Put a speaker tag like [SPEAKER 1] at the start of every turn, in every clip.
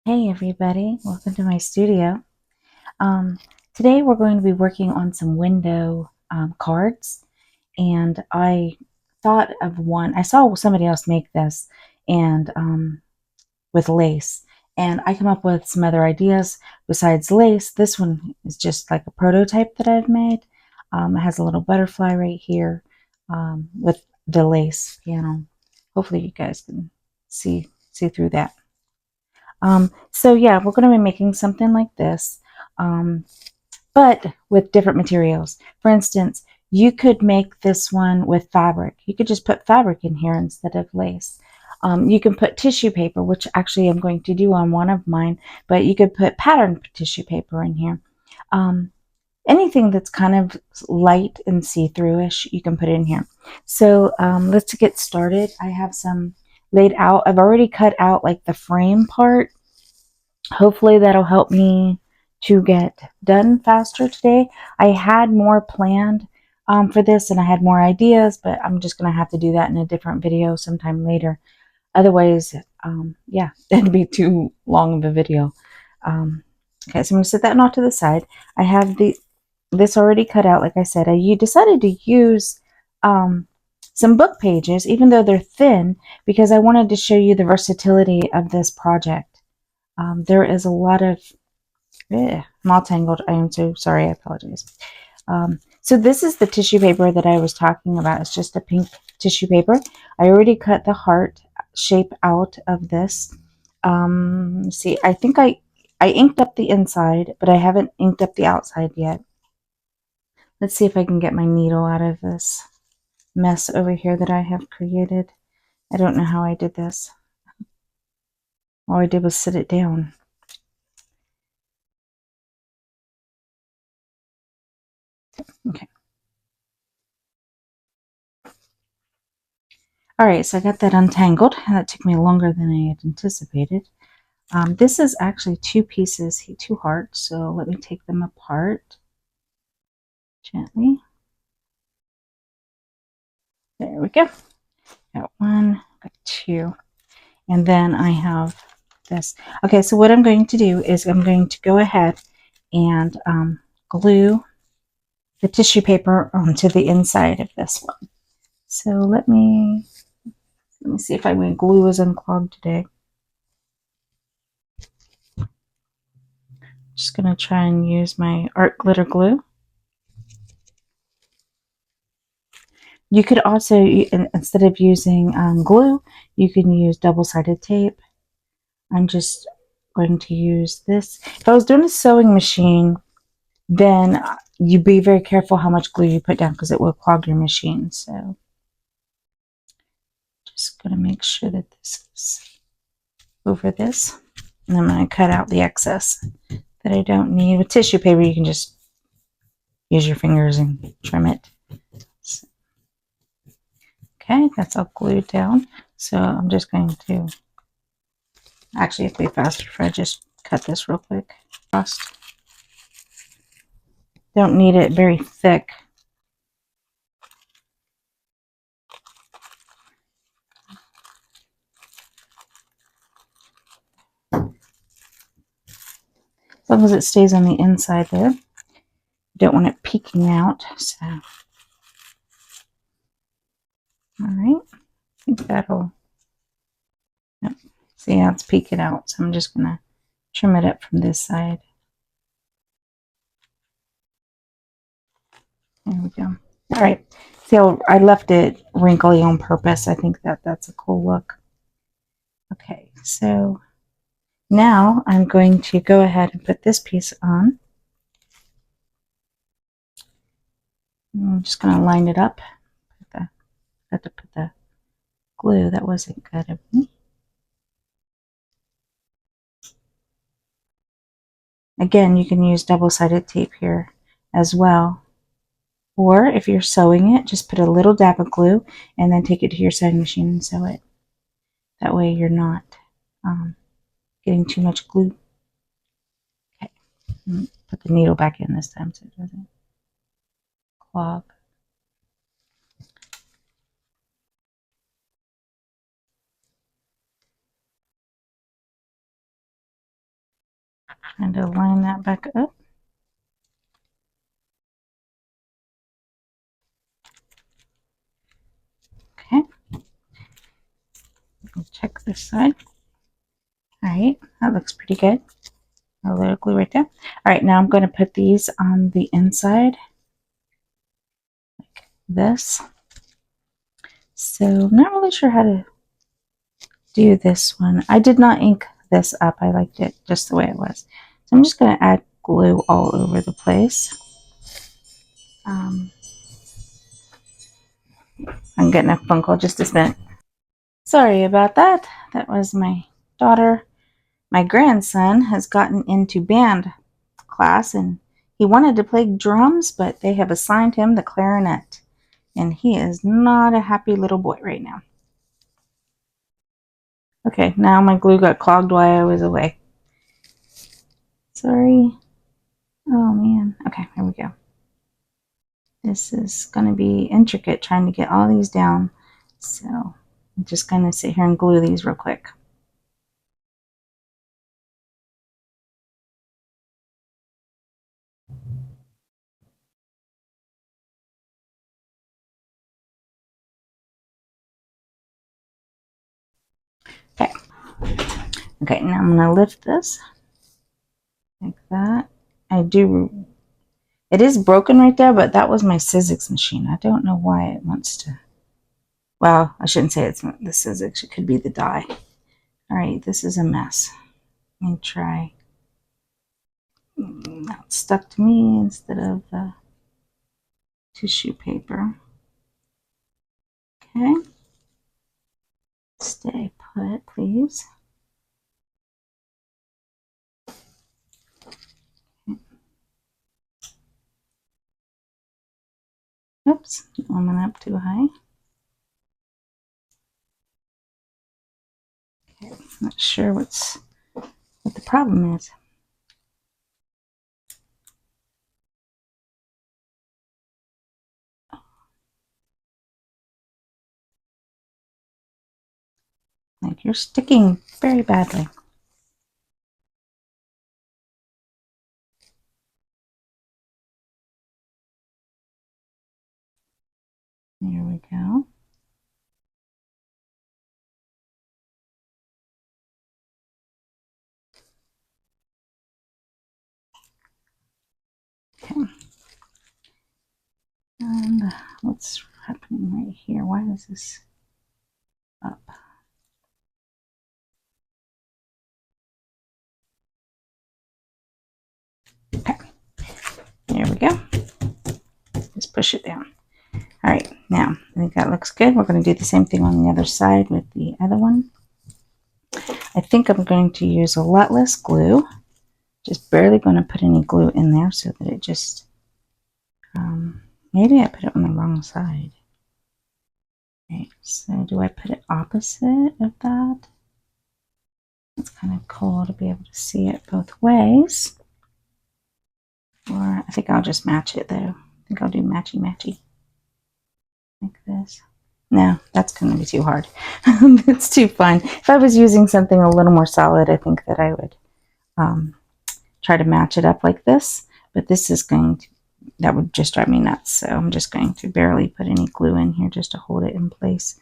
[SPEAKER 1] Hey everybody, welcome to my studio. Um, Today we're going to be working on some window cards, and I thought of one. I saw somebody else make this and with lace, and I come up with some other ideas besides lace. This one is just like a prototype that I've made. It has a little butterfly right here with the lace piano. Hopefully you guys can see through that. So yeah, we're going to be making something like this, um, but with different materials. For instance, you could make this one with fabric. You could just put fabric in here instead of lace. You can put tissue paper, which actually I'm going to do on one of mine, but you could put patterned tissue paper in here. Um, Anything that's kind of light and see-through-ish, you can put in here. So let's get started. I have some laid out. I've already cut out like the frame part. Hopefully that'll help me to get done faster today. I had more planned for this and I had more ideas, but I'm just going to have to do that in a different video sometime later. Otherwise, yeah, it'd be too long of a video. Okay, so I'm going to set that off to the side. I have this already cut out, like I said. You decided to use some book pages, even though they're thin, because I wanted to show you the versatility of this project. There is a lot of, I'm all tangled. I am so sorry. I apologize. So this is the tissue paper that I was talking about. It's just a pink tissue paper. I already cut the heart shape out of this. See, I think I inked up the inside, but I haven't inked up the outside yet. Let's see if I can get my needle out of this mess over here that I have created. I don't know how I did this. All I did was sit it down. Okay. All right, so I got that untangled, and that took me longer than I had anticipated. This is actually two pieces, two hearts, so let me take them apart gently. There we go. Got one, got two, and then I have this. Okay, so what I'm going to do is I'm going to go ahead and glue the tissue paper onto the inside of this one. So let me see if my glue is unclogged today. Just going to try and use my art glitter glue. You could also, instead of using glue, you can use double-sided tape. I'm just going to use this. If I was doing a sewing machine, then you be very careful how much glue you put down because it will clog your machine. So just going to make sure that this is over this. And I'm going to cut out the excess that I don't need. With tissue paper, you can just use your fingers and trim it. So, okay, that's all glued down. So I'm just going to, actually it'd be faster if I just cut this real quick. Don't need it very thick. As long as it stays on the inside there. You don't want it peeking out. So, all right. I think that'll, yep. See how it's peeking out. So I'm just going to trim it up from this side. There we go. All right. See how I left it wrinkly on purpose. I think that's a cool look. Okay, so now I'm going to go ahead and put this piece on. I'm just going to line it up. I had to put the glue. That wasn't good of me. Again, you can use double-sided tape here as well. Or if you're sewing it, just put a little dab of glue and then take it to your sewing machine and sew it. That way you're not getting too much glue. Okay, put the needle back in this time so it doesn't clog. Trying to line that back up. Okay. Check this side. All right, that looks pretty good. A little glue right there. All right, now I'm going to put these on the inside like this. So I'm not really sure how to do this one. I did not ink this up. I liked it just the way it was. So I'm just going to add glue all over the place. I'm getting a phone call just a minute. Sorry about that. That was my daughter. My grandson has gotten into band class and he wanted to play drums, but they have assigned him the clarinet. And he is not a happy little boy right now. Okay, now my glue got clogged while I was away. Sorry. Oh man. Okay, here we go. This is going to be intricate trying to get all these down. So I'm just going to sit here and glue these real quick. Okay. Okay, now I'm going to lift this like that. It is broken right there, but that was my Sizzix machine. I don't know why it wants to. Well, I shouldn't say it's not the Sizzix. It could be the die. All right, this is a mess. Let me try. That stuck to me instead of the tissue paper. Okay. Stay put, please. Oops, I went up too high. Okay, not sure what the problem is. Like you're sticking very badly. There we go. Okay. And what's happening right here? Why is this up? Okay. There we go. Just push it down. All right, now I think that looks good. We're going to do the same thing on the other side with the other one. I think I'm going to use a lot less glue. Just barely going to put any glue in there so that it just, maybe I put it on the wrong side. Okay, so do I put it opposite of that? It's kind of cool to be able to see it both ways. Or I think I'll just match it though. I think I'll do matchy-matchy. Like this. No, that's going to be too hard. It's too fun. If I was using something a little more solid, I think that I would try to match it up like this. But this is going to, that would just drive me nuts. So I'm just going to barely put any glue in here just to hold it in place.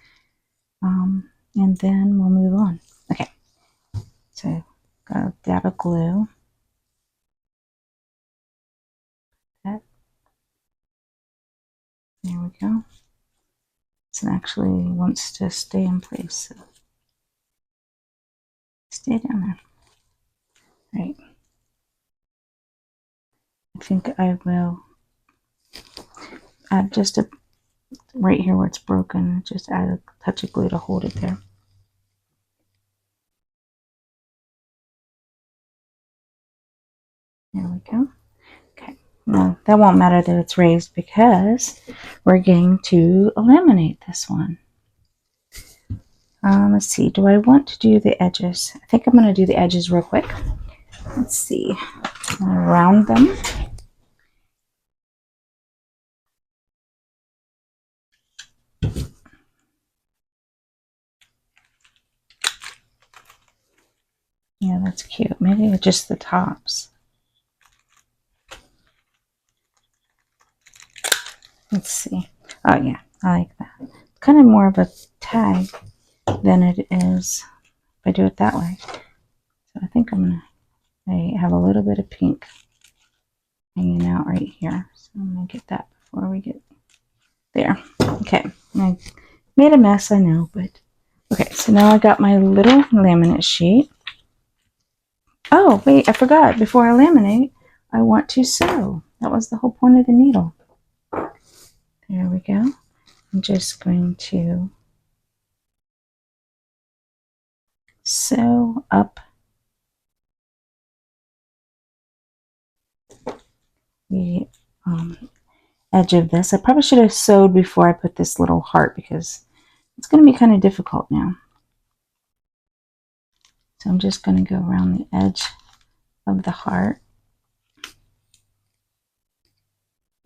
[SPEAKER 1] And then we'll move on. Okay. So got a dab of glue. That. There we go. This actually wants to stay in place. So stay down there. Right. I think I will add just a right here where it's broken, just add a touch of glue to hold it there. There we go. Okay, now that won't matter that it's raised because we're going to laminate this one. Let's see, do I want to do the edges? I think I'm going to do the edges real quick. Let's see, I'm going to round them. Yeah, that's cute. Maybe just the tops. Let's see. Oh yeah, I like that. It's kind of more of a tag than it is if I do it that way. So I think I have a little bit of pink hanging out right here. So I'm gonna get that before we get there. Okay, I made a mess, I know, but okay. So now I got my little laminate sheet. Oh wait, I forgot. Before I laminate, I want to sew. That was the whole point of the needle. There we go. I'm just going to sew up the edge of this. I probably should have sewed before I put this little heart because it's going to be kind of difficult now. So I'm just going to go around the edge of the heart.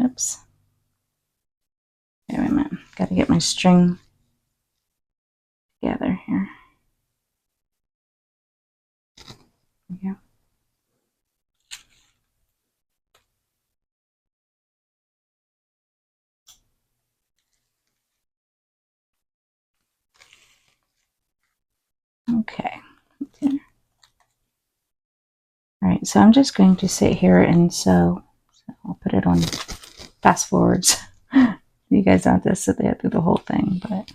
[SPEAKER 1] Oops. Okay, wait a minute. Got to get my string together here. There we go. Okay. All right, so I'm just going to sit here and sew. So I'll put it on fast forwards. You guys don't have to sit there through the whole thing, but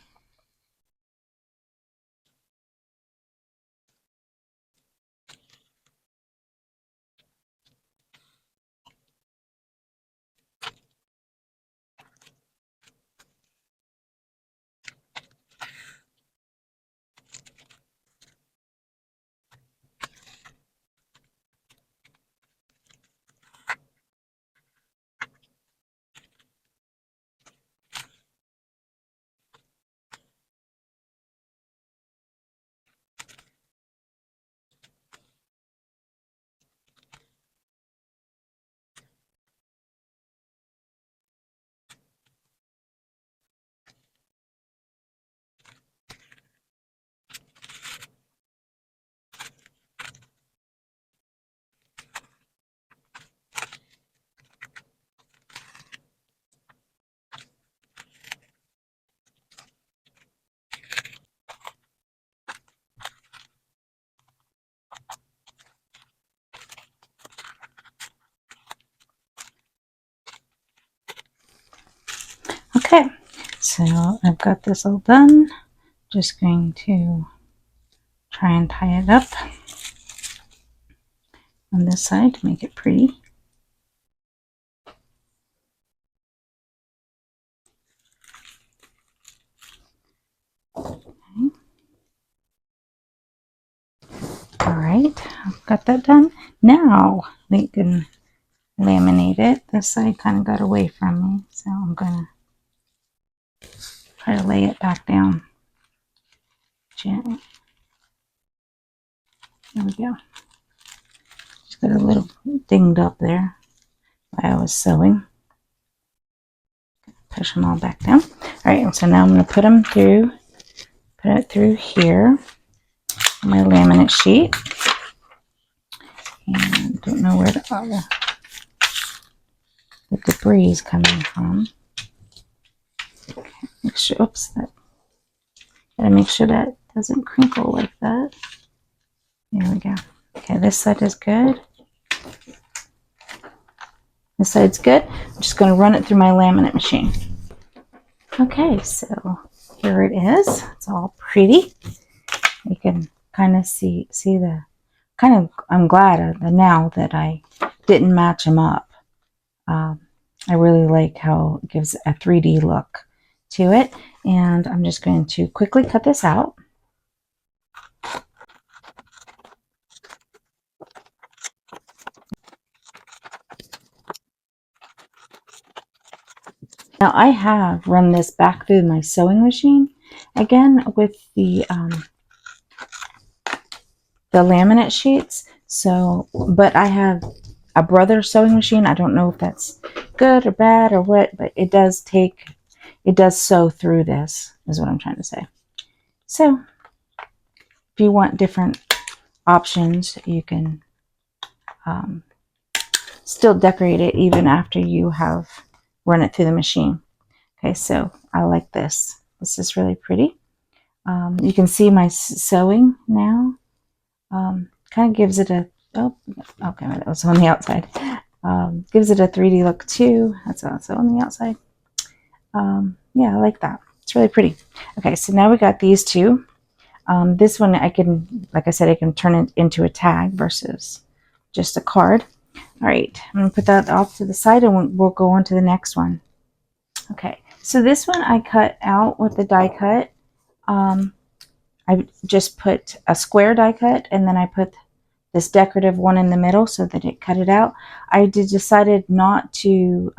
[SPEAKER 1] okay. So I've got this all done. Just going to try and tie it up on this side to make it pretty. Okay. All right, I've got that done. Now we can laminate it. This side kind of got away from me, so I'm gonna try to lay it back down gently. There we go. Just got a little dinged up there while I was sewing. Push them all back down. All right, so now I'm going to put it through here on my laminate sheet. And don't know where the debris is coming from. Okay, make sure, oops, gotta make sure that doesn't crinkle like that. There we go. Okay, this side is good. This side's good. I'm just going to run it through my laminate machine. Okay, so here it is. It's all pretty. You can kind of see the I'm glad now that I didn't match them up. I really like how it gives a 3D look to it. And I'm just going to quickly cut this out. Now I have run this back through my sewing machine again with the laminate sheets. So, but I have a brother's sewing machine. I don't know if that's good or bad or what, but it does sew through this, is what I'm trying to say. So if you want different options. You can still decorate it even after you have run it through the machine. Okay, so I like this. This is really pretty. You can see my sewing now. Kind of gives it a, oh, okay, that was on the outside. Gives it a 3D look too. That's also on the outside. Yeah, I like that. It's really pretty. Okay, so now we got these two. This one I can, like I said, I can turn it into a tag versus just a card. All right, I'm gonna put that off to the side and we'll go on to the next one. Okay, so this one I cut out with the die cut. I just put a square die cut and then I put this decorative one in the middle so that it cut it out. I decided not to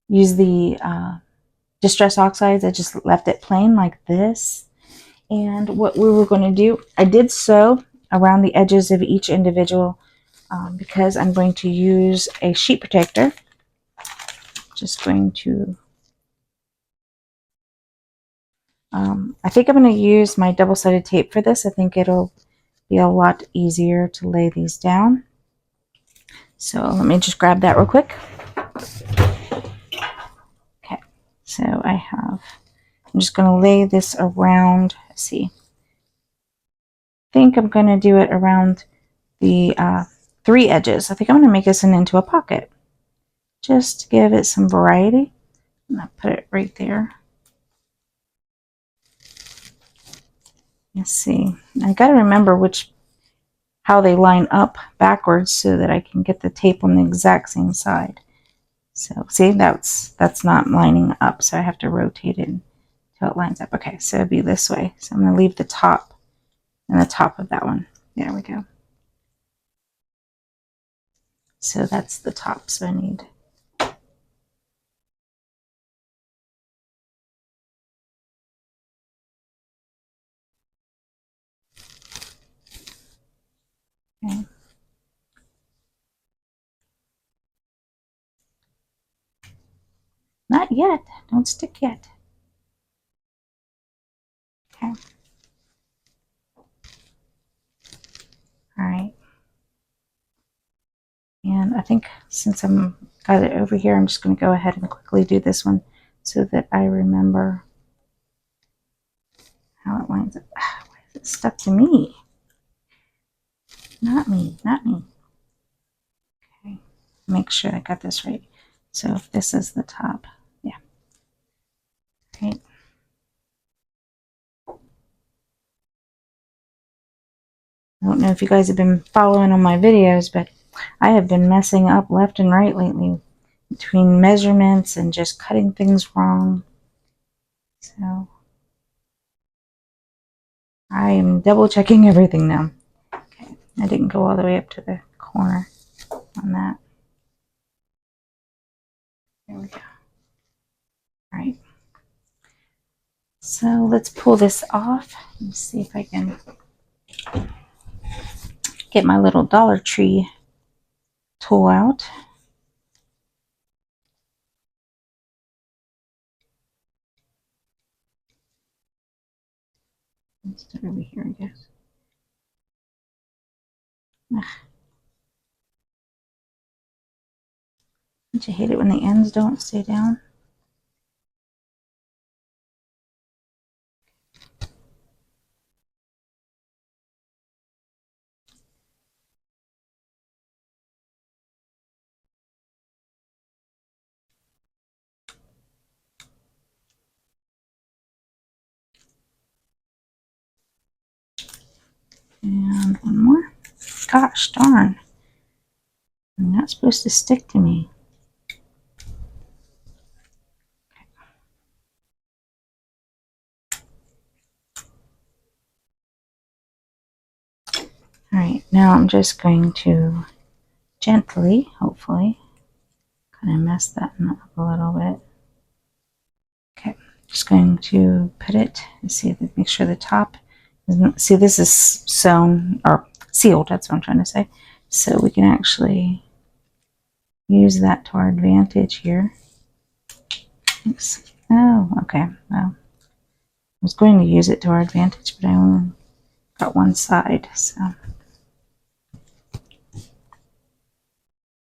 [SPEAKER 1] use the Distress Oxides. I just left it plain like this. And what we were going to do, I did sew around the edges of each individual because I'm going to use a sheet protector. Just going to, I think I'm going to use my double-sided tape for this. I think it'll be a lot easier to lay these down. So let me just grab that real quick. Okay, so I'm just going to lay this around, let's see. I think I'm going to do it around the 3 edges. I think I'm going to make this into a pocket. Just to give it some variety. I'm going to put it right there. Let's see. I got to remember how they line up backwards so that I can get the tape on the exact same side. So see, that's not lining up, so I have to rotate it until it lines up. Okay, so it'll be this way. So I'm going to leave the top and the top of that one. There we go. So that's the top, so I need. Okay. Not yet. Don't stick yet. Okay. All right. And I think since I'm got it over here, I'm just going to go ahead and quickly do this one so that I remember how it lines up. Why is it stuck to me? Not me, not me. Okay, make sure I got this right. So if this is the top, yeah. Right. I don't know if you guys have been following on my videos, but I have been messing up left and right lately between measurements and just cutting things wrong. So I am double checking everything now. Okay, I didn't go all the way up to the corner on that. There we go. All right. So let's pull this off. Let's see if I can get my little Dollar Tree tool out. Let's start over here, I guess. Ugh. Don't you hate it when the ends don't stay down? And one more. Gosh darn. They're not supposed to stick to me. Alright, now I'm just going to gently, hopefully, kind of mess that up a little bit. Okay, just going to put it and see, make sure the top isn't, see, this is sewn or sealed, that's what I'm trying to say. So we can actually use that to our advantage here. Oops. Oh, okay. Well, I was going to use it to our advantage, but I got one side. So,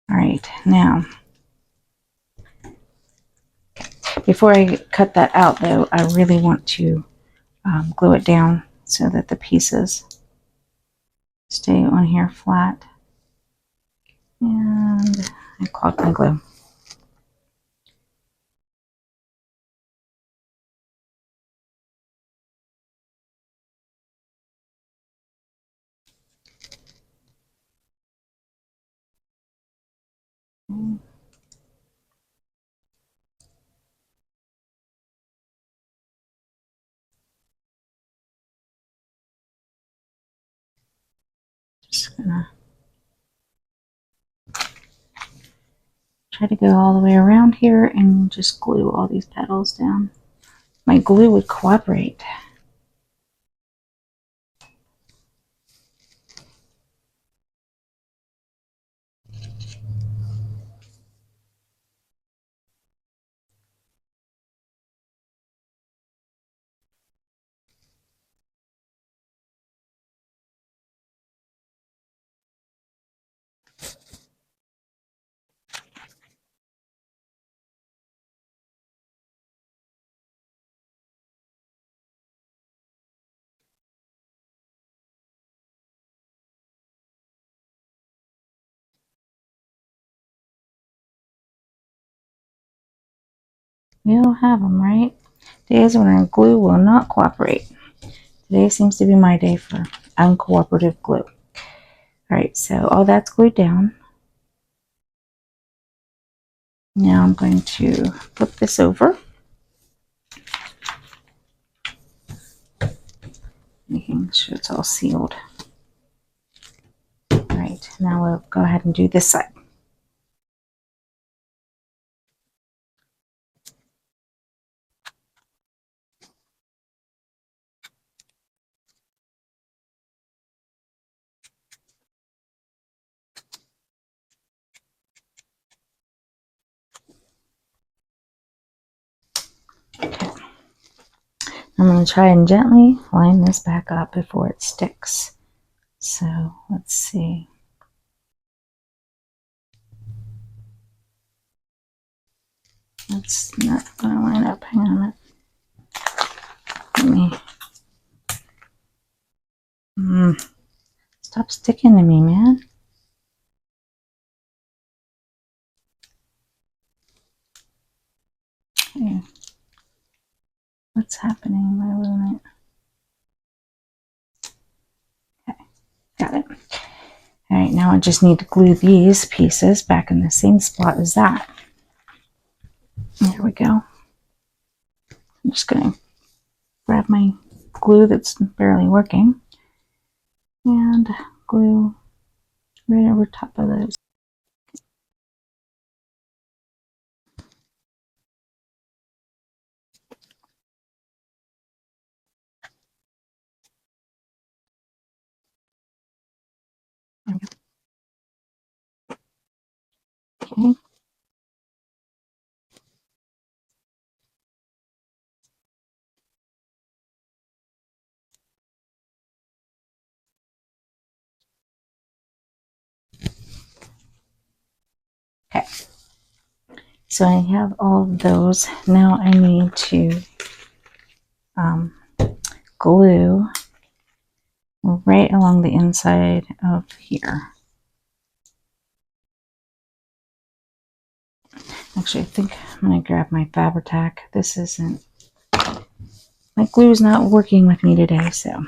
[SPEAKER 1] all right, now before I cut that out, though, I really want to glue it down so that the pieces stay on here flat. And I clogged my glue. Just gonna try to go all the way around here and just glue all these petals down. My glue would cooperate. We all have them, right? Days when our glue will not cooperate. Today seems to be my day for uncooperative glue. Alright, so all that's glued down. Now I'm going to flip this over, making sure it's all sealed. Alright, now we'll go ahead and do this side. Okay. I'm going to try and gently line this back up before it sticks. So let's see. That's not going to line up. Hang on a minute. Let me. Stop sticking to me, man. Okay. What's happening? Why wasn't it? Okay, got it. Alright, now I just need to glue these pieces back in the same spot as that. There we go. I'm just going to grab my glue that's barely working and glue right over top of those. Okay. Okay. So I have all of those. Now I need to glue right along the inside of here. Actually, I think I'm going to grab my Fabri-Tac. This isn't, my glue is not working with me today, so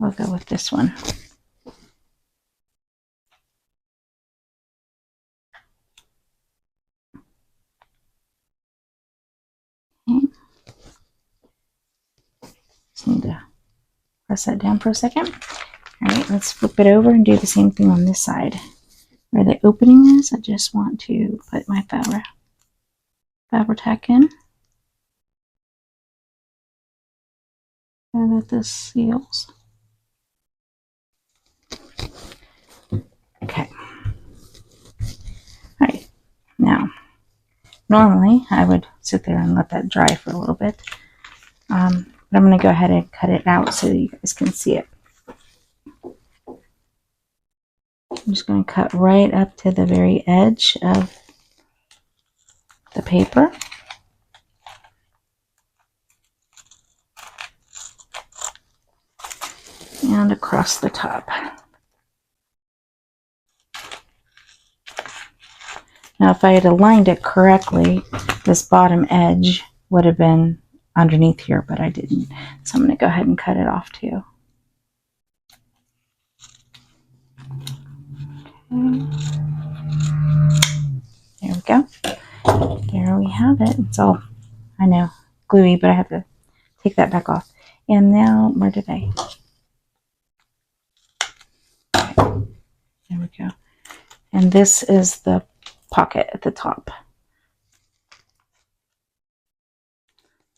[SPEAKER 1] I'll go with this one. Okay. Just need to press that down for a second. All right, let's flip it over and do the same thing on this side. Where the opening is, I just want to put my Fabri-Tac in so that this seals. Okay. All right. Now, normally I would sit there and let that dry for a little bit, But I'm going to go ahead and cut it out so that you guys can see it. I'm just going to cut right up to the very edge of the paper. And across the top. Now if I had aligned it correctly, this bottom edge would have been underneath here, but I didn't. So I'm going to go ahead and cut it off too. Okay. There we go. There we have it. It's all, I know, gluey, but I have to take that back off. And now, where did I? Okay. There we go. And this is the pocket at the top.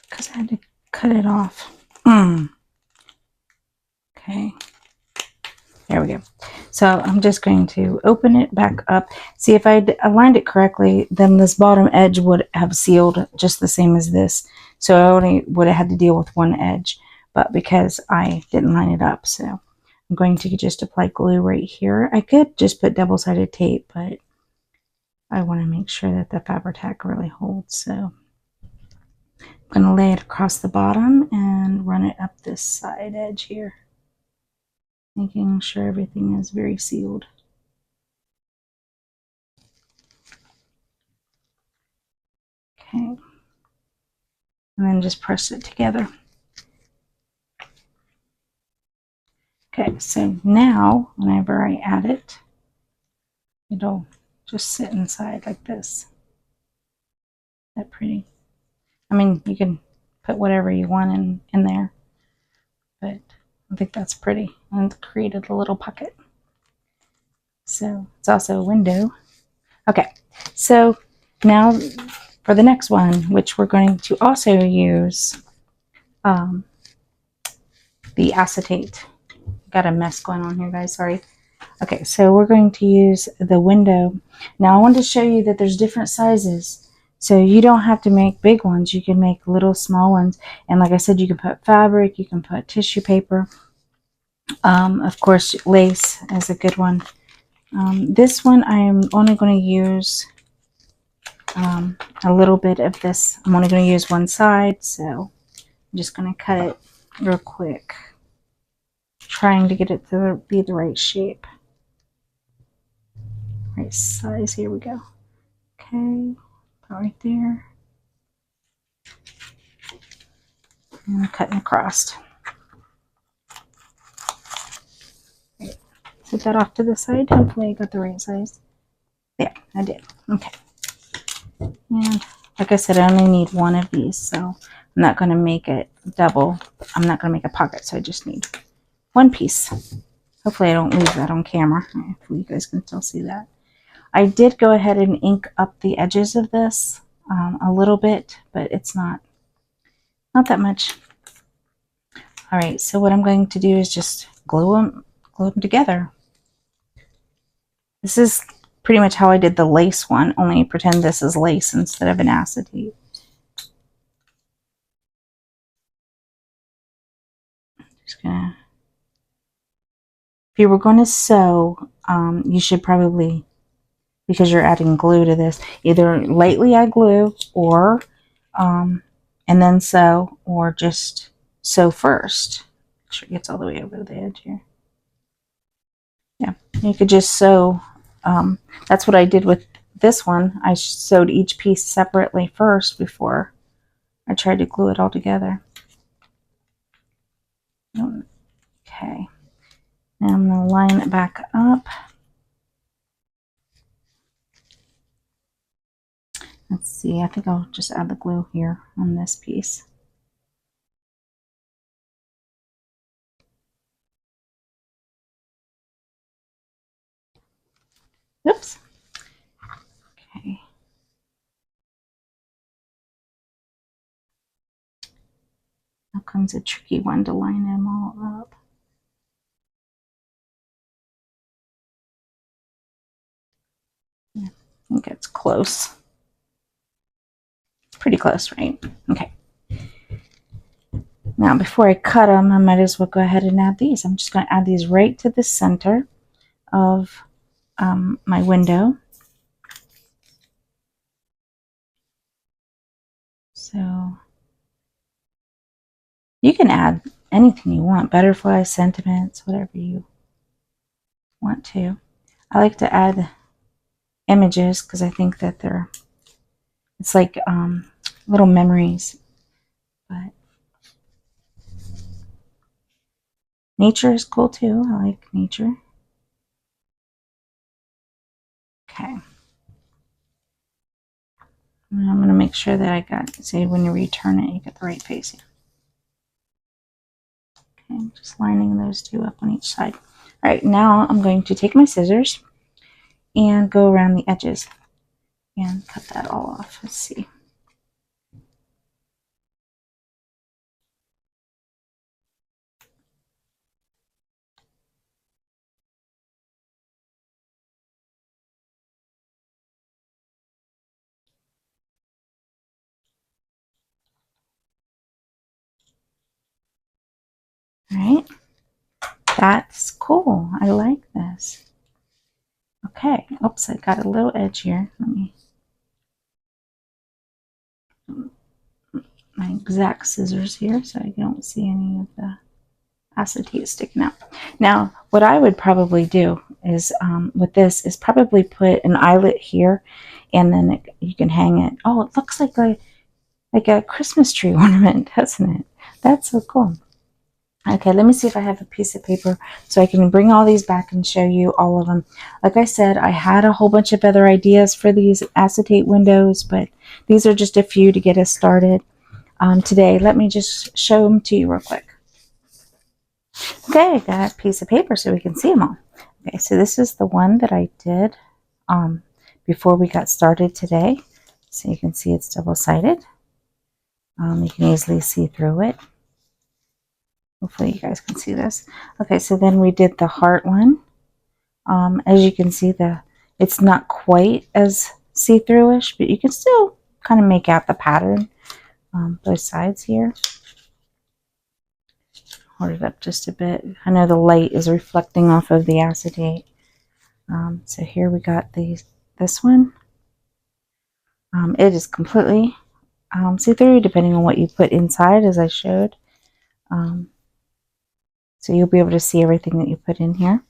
[SPEAKER 1] Because I had to cut it off. Okay. There we go. So I'm just going to open it back up. See, if I aligned it correctly, then this bottom edge would have sealed just the same as this. So I only would have had to deal with one edge. But because I didn't line it up, so I'm going to just apply glue right here. I could just put double-sided tape, but I want to make sure that the Fabri-Tac really holds. So I'm going to lay it across the bottom and run it up this side edge here, making sure everything is very sealed. Okay. And then just press it together. Okay, so now whenever I add it, it'll just sit inside like this. Isn't that pretty? I mean, you can put whatever you want in there, but I think that's pretty. And created a little pocket. So it's also a window. Okay, so now for the next one, which we're going to also use the acetate. Got a mess going on here, guys, sorry. Okay, so we're going to use the window. Now I wanted to show you that there's different sizes. So you don't have to make big ones. You can make little small ones. And like I said, you can put fabric, you can put tissue paper. Of course, lace is a good one. This one I'm only going to use a little bit of this. I'm only going to use one side, so I'm just going to cut it real quick, trying to get it to be the right shape, right size. Here we go. Okay, about right there, and I'm cutting across. Right. Set that off to the side. Hopefully I got the right size. Yeah, I did. Okay. And like I said, I only need one of these, so I'm not going to make it double. I'm not going to make a pocket, so I just need one piece. Hopefully I don't lose that on camera. Hopefully you guys can still see that. I did go ahead and ink up the edges of this a little bit, but it's not that much. All right, so what I'm going to do is just glue them together. This is pretty much how I did the lace one, only pretend this is lace instead of an acetate. Just gonna, if you were going to sew, you should probably, because you're adding glue to this, either lightly add glue or and then sew, or just sew first. Make sure it gets all the way over the edge here. Yeah, you could just sew. That's what I did with this one. I sewed each piece separately first before I tried to glue it all together. Okay, now I'm going to line it back up. Let's see, I think I'll just add the glue here on this piece. Oops. Okay. Now comes a tricky one to line them all up. Yeah, I think it's close. Pretty close, right? Okay. Now, before I cut them, I might as well go ahead and add these. I'm just going to add these right to the center of my window. So you can add anything you want, butterflies, sentiments, whatever you want to. I like to add images because I think that it's like little memories. But nature is cool too. I like nature. Okay. And I'm going to make sure that I got, say when you return it, you get the right facing. Okay, just lining those two up on each side. All right, now I'm going to take my scissors and go around the edges and cut that all off. Let's see. All right, that's cool. I like this. Okay, oops, I got a little edge here. Let me, my exact scissors here so I don't see any of the acetate sticking out. Now, what I would probably do is, with this, is probably put an eyelet here, and then you can hang it. Oh, it looks like a Christmas tree ornament, doesn't it? That's so cool. Okay, let me see if I have a piece of paper so I can bring all these back and show you all of them. Like I said, I had a whole bunch of other ideas for these acetate windows, but these are just a few to get us started today. Let me just show them to you real quick. Okay, I got a piece of paper so we can see them all. Okay, so this is the one that I did before we got started today. So you can see it's double-sided. You can easily see through it. Hopefully you guys can see this. Okay, so then we did the heart one. As you can see, it's not quite as see-through-ish, but you can still kind of make out the pattern. Both sides here. Hold it up just a bit. I know the light is reflecting off of the acetate. So here we got this one. It is completely see-through depending on what you put inside, as I showed. So you'll be able to see everything that you put in here.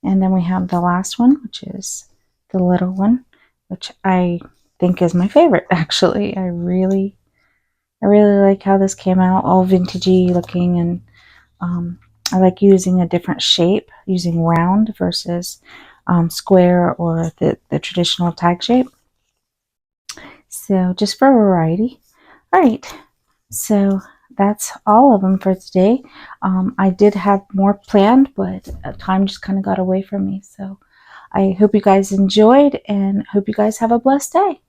[SPEAKER 1] And then we have the last one, which is the little one, which I think is my favorite, actually. I really like how this came out, all vintagey looking, and I like using a different shape, using round versus square or the traditional tag shape. So just for variety. All right, so that's all of them for today. I did have more planned, but time just kind of got away from me. So I hope you guys enjoyed and hope you guys have a blessed day.